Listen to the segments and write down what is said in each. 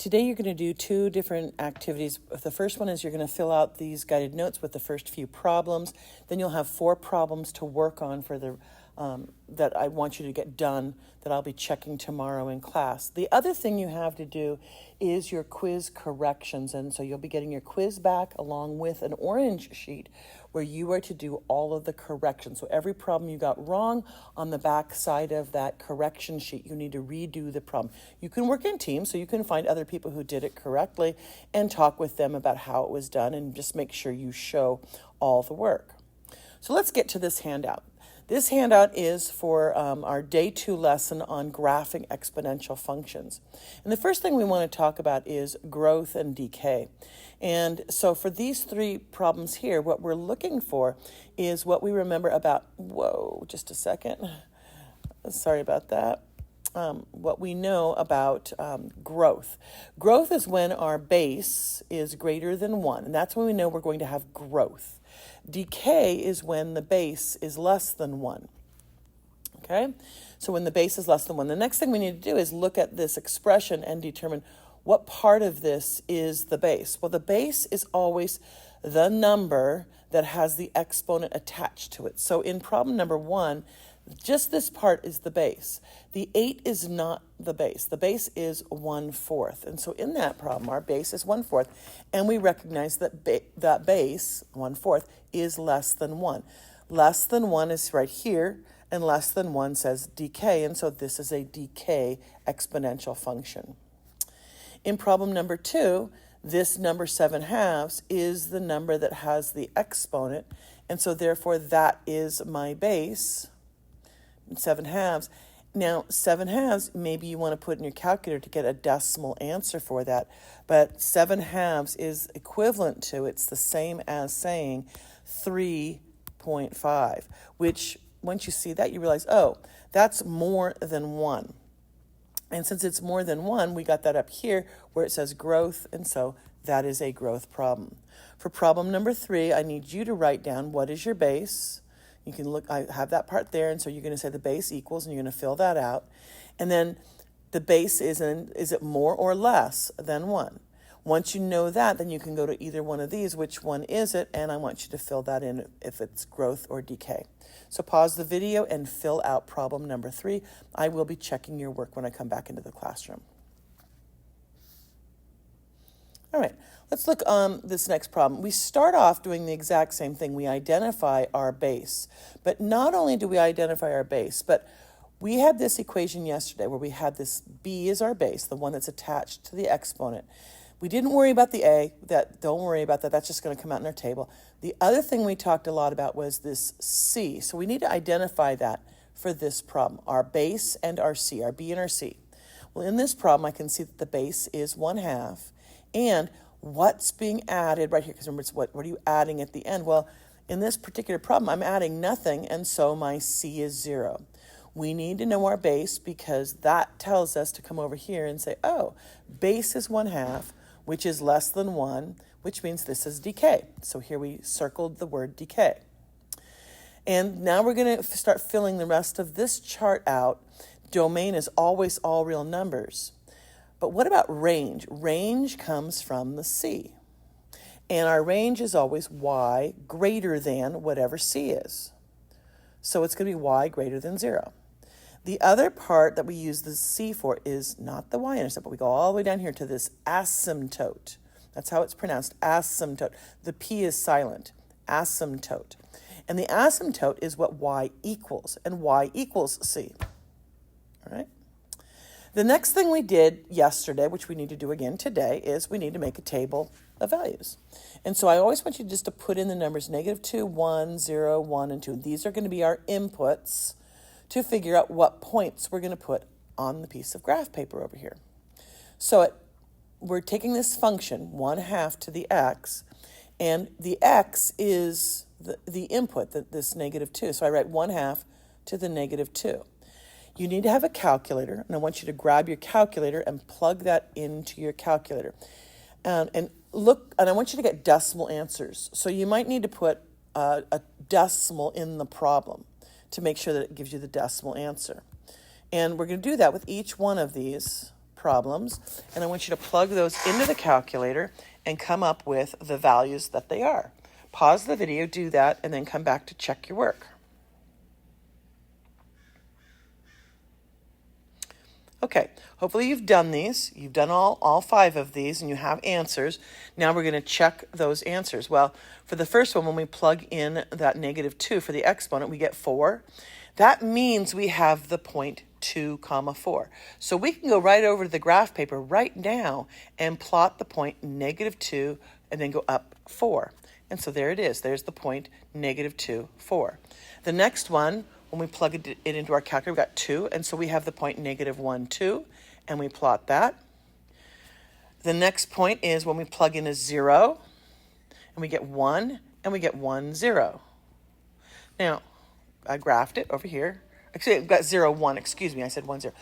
Today you're going to do two different activities. The first one is you're going to fill out these guided notes with the first few problems. Then you'll have 4 problems to work on for the that I want you to get done that I'll be checking tomorrow in class. The other thing you have to do is your quiz corrections. And so you'll be getting your quiz back along with an orange sheet where you are to do all of the corrections. So every problem you got wrong on the back side of that correction sheet, you need to redo the problem. You can work in teams, so you can find other people who did it correctly and talk with them about how it was done and just make sure you show all the work. So let's get to this handout. This handout is for our Day 2 lesson on graphing exponential functions. And the first thing we want to talk about is growth and decay. And so for these 3 problems here, what we're looking for is what we remember about, just a second. Sorry about that. What we know about growth. Growth is when our base is greater than 1, and that's when we know we're going to have growth. Decay is when the base is less than 1. Okay? So when the base is less than 1. The next thing we need to do is look at this expression and determine what part of this is the base. Well, the base is always the number that has the exponent attached to it. So in problem number 1, just this part is the base. The 8 is not the base. The base is 1/4. And so in that problem, our base is 1/4. And we recognize that that base, 1/4, is less than 1. Less than 1 is right here, and less than 1 says decay. And so this is a decay exponential function. In problem number 2, this number 7/2 is the number that has the exponent. And so therefore that is my base. 7/2. Now, 7/2, maybe you want to put in your calculator to get a decimal answer for that, but 7/2 is equivalent to, it's the same as saying 3.5, which once you see that, you realize, oh, that's more than 1. And since it's more than 1, we got that up here where it says growth, and so that is a growth problem. For problem number 3, I need you to write down what is your base. You can look, I have that part there, and so you're going to say the base equals, and you're going to fill that out. And then the base is it more or less than 1? Once you know that, then you can go to either one of these. Which one is it? And I want you to fill that in if it's growth or decay. So pause the video and fill out problem number 3. I will be checking your work when I come back into the classroom. All right, let's look this next problem. We start off doing the exact same thing. We identify our base. But not only do we identify our base, but we had this equation yesterday where we had this b as our base, the one that's attached to the exponent. We didn't worry about the a. Don't worry about that. That's just going to come out in our table. The other thing we talked a lot about was this c. So we need to identify that for this problem, our base and our c, our b and our c. Well, in this problem, I can see that the base is 1/2. And what's being added right here, because remember, it's what are you adding at the end? Well, in this particular problem, I'm adding nothing, and so my c is 0. We need to know our base because that tells us to come over here and say, oh, base is 1/2, which is less than 1, which means this is decay. So here we circled the word decay. And now we're going to start filling the rest of this chart out. Domain is always all real numbers. But what about range? Range comes from the c. And our range is always y greater than whatever c is. So it's going to be y greater than 0. The other part that we use the c for is not the y-intercept, but we go all the way down here to this asymptote. That's how it's pronounced, asymptote. The p is silent, asymptote. And the asymptote is what y equals, and y equals c. All right? The next thing we did yesterday, which we need to do again today, is we need to make a table of values. And so I always want you just to put in the numbers -2, 1, 0, 1, and 2. These are going to be our inputs to figure out what points we're going to put on the piece of graph paper over here. So we're taking this function, 1/2 to the x, and the x is the input, this -2. So I write 1/2 to the -2. You need to have a calculator, and I want you to grab your calculator and plug that into your calculator. And look, and I want you to get decimal answers. So you might need to put a decimal in the problem to make sure that it gives you the decimal answer. And we're going to do that with each one of these problems, and I want you to plug those into the calculator and come up with the values that they are. Pause the video, do that, and then come back to check your work. Okay, hopefully you've done these. You've done all 5 of these and you have answers. Now we're going to check those answers. Well, for the first one, when we plug in that -2 for the exponent, we get 4. That means we have the point 2, 4. So we can go right over to the graph paper right now and plot the point -2 and then go up 4. And so there it is. There's the point -2, 4. The next one, when we plug it into our calculator, we've got 2, and so we have the point -1, 2, and we plot that. The next point is when we plug in a 0, and we get 1, and we get 1, 0. Now, I graphed it over here. Actually, I've got 0, 1, excuse me, I said 1, 0.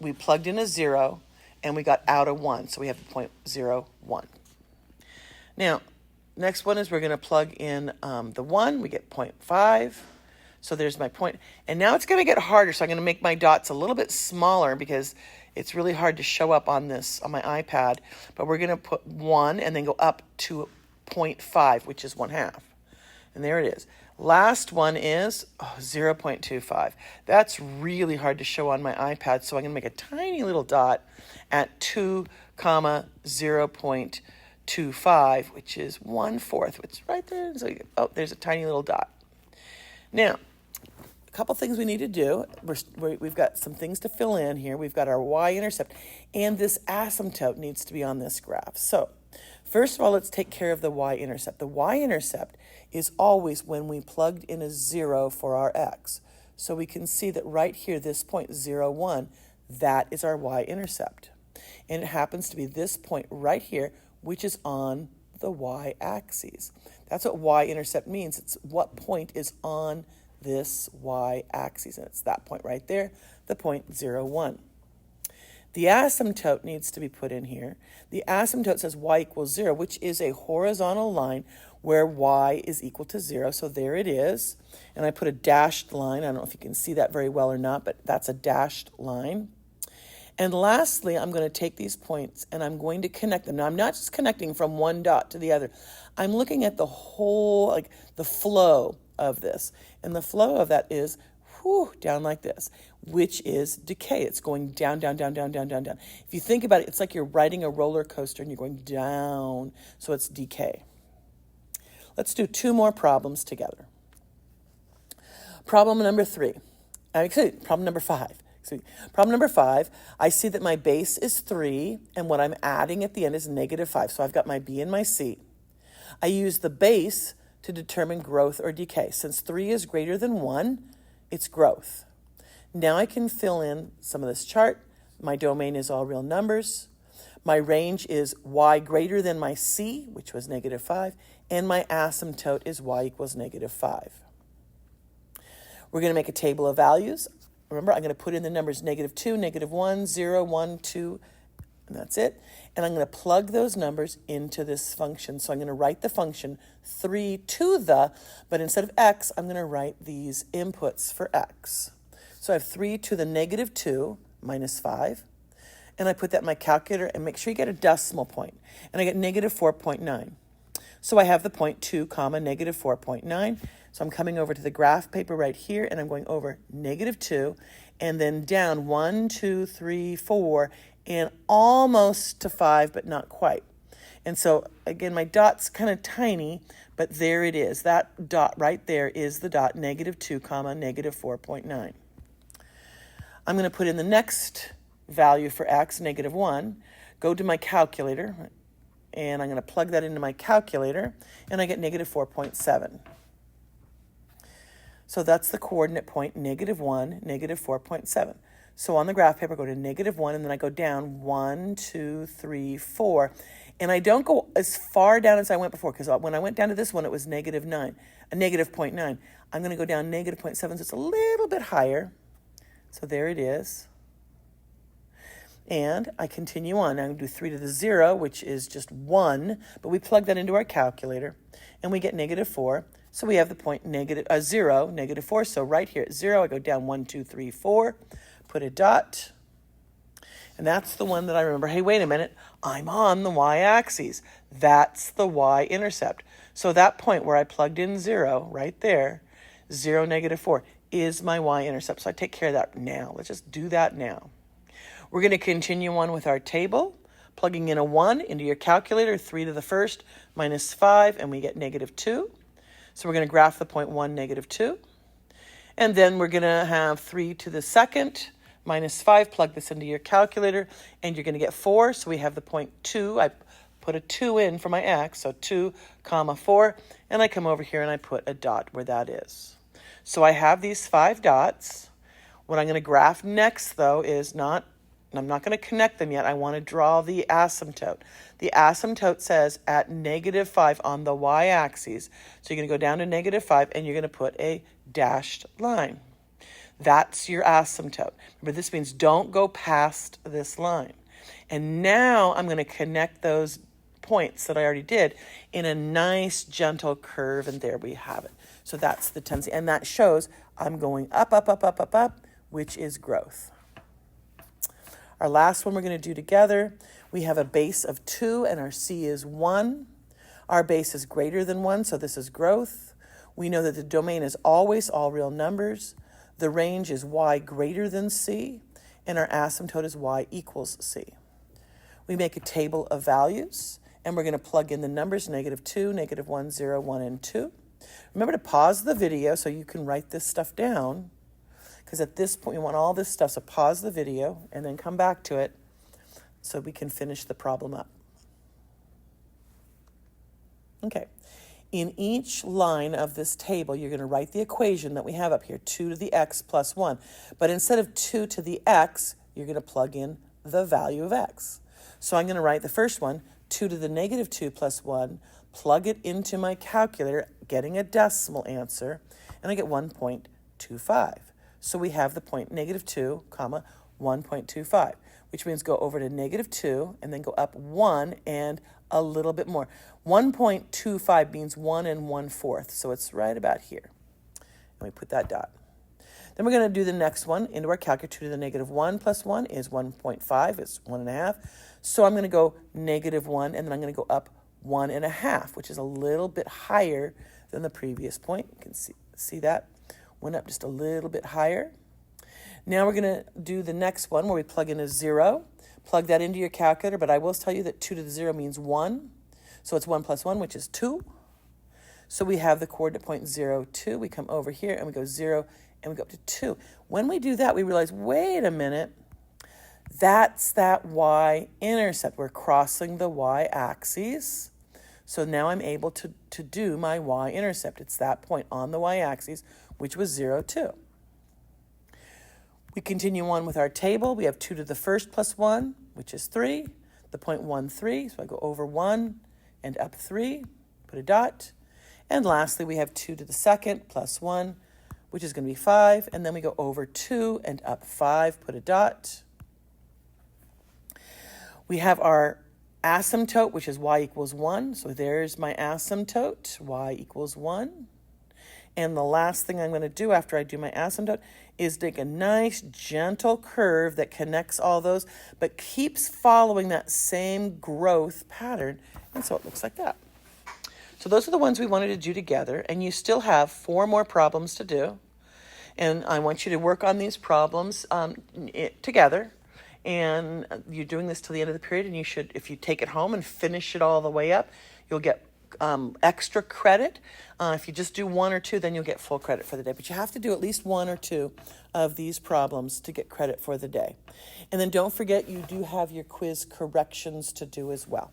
We plugged in a 0, and we got out a 1, so we have the point 0, 1. Now, next one is we're going to plug in the 1, we get 0.5. So there's my point. And now it's going to get harder, so I'm going to make my dots a little bit smaller because it's really hard to show up on my iPad. But we're going to put 1 and then go up to 0.5, which is 1/2. And there it is. Last one is 0.25. That's really hard to show on my iPad, so I'm going to make a tiny little dot at 2, 0.25, which is 1/4, which is right there. So there's a tiny little dot. Now, a couple things we need to do. We've got some things to fill in here. We've got our y-intercept, and this asymptote needs to be on this graph. So, first of all, let's take care of the y-intercept. The y-intercept is always when we plugged in a 0 for our x. So we can see that right here, this point 0, 1, that is our y-intercept. And it happens to be this point right here, which is on the y-axis. That's what y-intercept means. It's what point is on this y-axis. And it's that point right there, the point 0, 1. The asymptote needs to be put in here. The asymptote says y equals 0, which is a horizontal line where y is equal to 0. So there it is. And I put a dashed line. I don't know if you can see that very well or not, but that's a dashed line. And lastly, I'm going to take these points and I'm going to connect them. Now, I'm not just connecting from one dot to the other. I'm looking at the whole, like the flow of this. And the flow of that is down like this, which is decay. It's going down, down, down, down, down, down, down. If you think about it, it's like you're riding a roller coaster and you're going down. So it's decay. Let's do 2 more problems together. Problem number 5. Problem number 5, I see that my base is 3, and what I'm adding at the end is -5. So I've got my B and my C. I use the base to determine growth or decay. Since 3 is greater than 1, it's growth. Now I can fill in some of this chart. My domain is all real numbers. My range is y greater than my C, which was -5, and my asymptote is y equals -5. We're going to make a table of values. Remember, I'm going to put in the numbers -2, -1, 0, 1, 2, and that's it. And I'm going to plug those numbers into this function. So I'm going to write the function 3 to the, but instead of x, I'm going to write these inputs for x. So I have 3 to the -2 minus 5. And I put that in my calculator, and make sure you get a decimal point. And I get -4.9. So I have the point 2, -4.9. So I'm coming over to the graph paper right here, and I'm going over -2, and then down 1, 2, 3, 4, and almost to 5, but not quite. And so, again, my dot's kind of tiny, but there it is. That dot right there is the dot, -2, -4.9. I'm going to put in the next value for x, -1, go to my calculator, and I'm going to plug that into my calculator, and I get -4.7. So that's the coordinate point, -1, -4.7. So on the graph paper, I go to -1, and then I go down 1, 2, 3, 4. And I don't go as far down as I went before, because when I went down to this one, it was -9, a -0.9. I'm going to go down -0.7, so it's a little bit higher. So there it is. And I continue on. I'm going to do 3 to the 0, which is just 1, but we plug that into our calculator, and we get -4. So we have the point 0, -4. So right here at 0, I go down 1, 2, 3, 4, put a dot. And that's the one that I remember, hey, wait a minute, I'm on the y-axis. That's the y-intercept. So that point where I plugged in 0, right there, 0, -4, is my y-intercept. So I take care of that now. Let's just do that now. We're going to continue on with our table, plugging in a 1 into your calculator, 3 to the first minus 5, and we get -2. So we're going to graph the point 1, -2. And then we're going to have 3 to the second minus 5. Plug this into your calculator, and you're going to get 4. So we have the point 2. I put a 2 in for my x, so 2, 4. And I come over here and I put a dot where that is. So I have these 5 dots. What I'm going to graph next, though, is I'm not going to connect them yet. I want to draw the asymptote. The asymptote says at -5 on the y-axis. So you're going to go down to -5, and you're going to put a dashed line. That's your asymptote. Remember, this means don't go past this line. And now I'm going to connect those points that I already did in a nice, gentle curve, and there we have it. So that's the tendency. And that shows I'm going up, up, up, up, up, up, which is growth. Our last one we're going to do together, we have a base of 2 and our c is 1. Our base is greater than 1, so this is growth. We know that the domain is always all real numbers. The range is y greater than c, and our asymptote is y equals c. We make a table of values, and we're going to plug in the numbers -2, -1, 0, 1, and 2. Remember to pause the video so you can write this stuff down, because at this point you want all this stuff, so pause the video and then come back to it so we can finish the problem up. Okay, in each line of this table, you're going to write the equation that we have up here, 2 to the x plus 1. But instead of 2 to the x, you're going to plug in the value of x. So I'm going to write the first one, 2 to the -2 plus 1, plug it into my calculator, getting a decimal answer, and I get 1.25. So we have the point -2, 1.25, which means go over to -2 and then go up 1 and a little bit more. 1.25 means 1 1/4, so it's right about here. And we put that dot. Then we're going to do the next one into our calculator. 2 to the -1 plus 1 is 1.5. It's 1.5. So I'm going to go -1, and then I'm going to go up 1.5, which is a little bit higher than the previous point. You can see that. Went up just a little bit higher. Now we're going to do the next one where we plug in a 0. Plug that into your calculator, but I will tell you that 2 to the 0 means 1. So it's 1 plus 1, which is 2. So we have the coordinate point 0, 2. We come over here and we go 0 and we go up to 2. When we do that, we realize, wait a minute, that's that y-intercept. We're crossing the y-axis. So now I'm able to do my y-intercept. It's that point on the y-axis, which was 0, 2. We continue on with our table. We have 2 to the first plus 1, which is 3. The point 1, 3. So I go over 1 and up 3, put a dot. And lastly, we have 2 to the second plus 1, which is going to be 5. And then we go over 2 and up 5, put a dot. We have our asymptote, which is y equals 1. So there's my asymptote, y equals 1. And the last thing I'm going to do after I do my asymptote is take a nice, gentle curve that connects all those, but keeps following that same growth pattern. And so it looks like that. So those are the ones we wanted to do together. And you still have 4 more problems to do. And I want you to work on these problems together. And you're doing this till the end of the period. And you should, if you take it home and finish it all the way up, you'll get extra credit. If you just do 1 or 2, then you'll get full credit for the day. But you have to do at least 1 or 2 of these problems to get credit for the day. And then don't forget, you do have your quiz corrections to do as well.